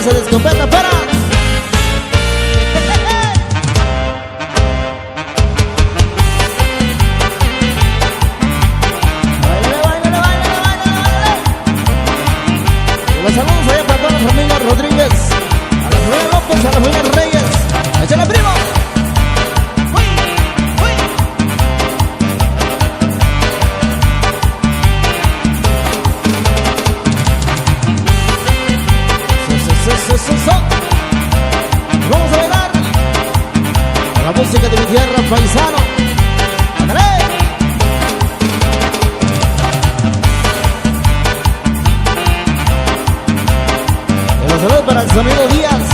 clase de escopeta para los saludos allá para toda la familia Rodríguez, a la familia López, a la familia Reyes. ¡Échale, primo! ¡Uy! ¡Uy! Vamos a bailar con la música de mi tierra, paisano. ¡Ándale! Saludos para su amigo Díaz.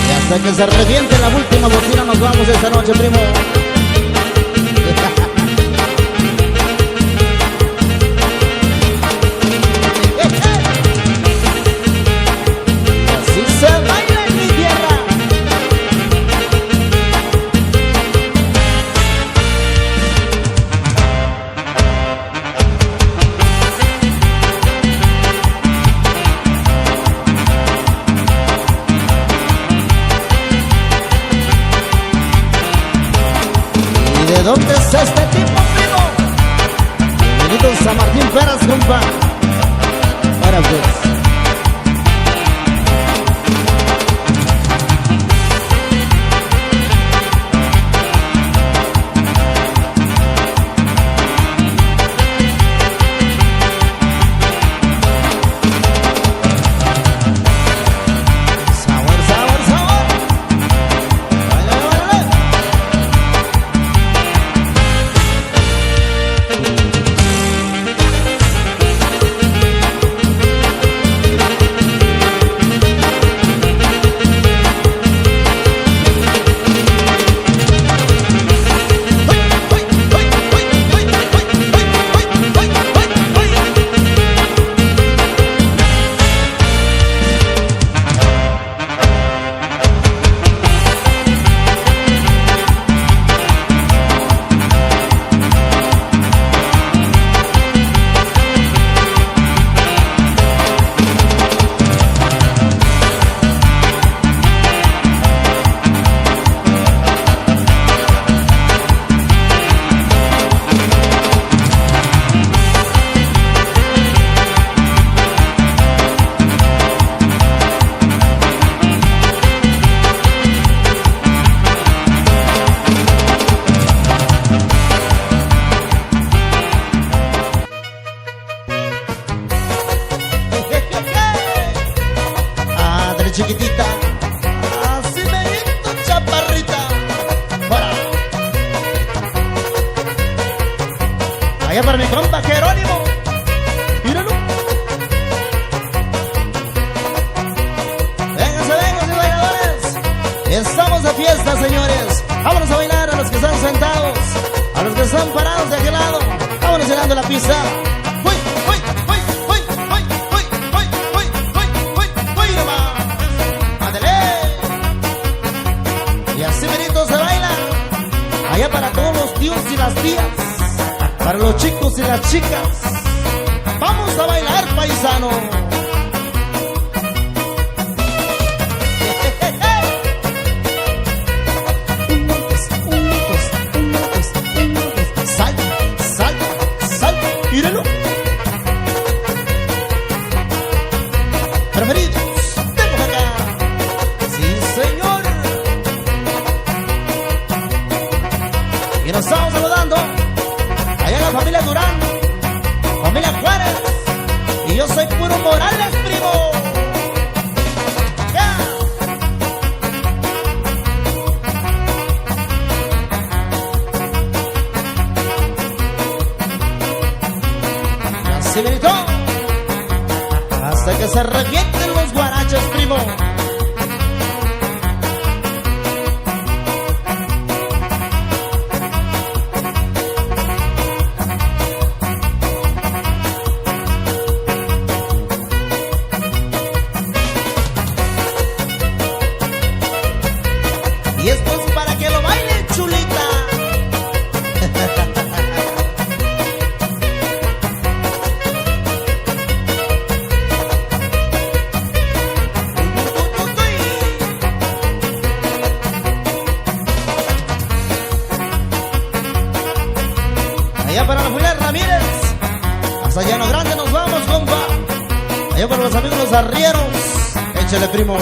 Y hasta que se reviente la última bocina nos vamos esta noche, primo. Así se baila en mi tierra. ¿De dónde es este tipo, primo? Bienvenidos a Martín Peras, compa. Ahora pues. Sabor, sabor, sabor. Baila, baila. Chiquitita, así me grito, chaparrita. Fuera. Allá para mi compa Jerónimo. Míralo. Vénganse, vénganse, bailadores. Estamos de fiesta, señores. Vámonos a bailar a los que están sentados, a los que están parados de aquel lado. Vámonos llenando la pista. ¡Uy, uy, uy, uy, uy, uy, uy, uy, uy, uy, uy, nomás! Y así benito se baila. Allá para todos los tíos y las tías, para los chicos y las chicas. Vamos a bailar, paisano. Sal, sal, sal. Míralo. Preferidos, tengo acá. Sí, señor. Y nos estamos saludando allá en la familia Durán, familia Juárez. Y yo soy puro Morales, primo. Yeah. Así gritó hasta que se revienten los guaraches, primo. Y esto es para que lo baile, chulita. Julián Ramírez. Hasta Llano Grande nos vamos, compa. Allá para los amigos los arrieros. Échale, primo.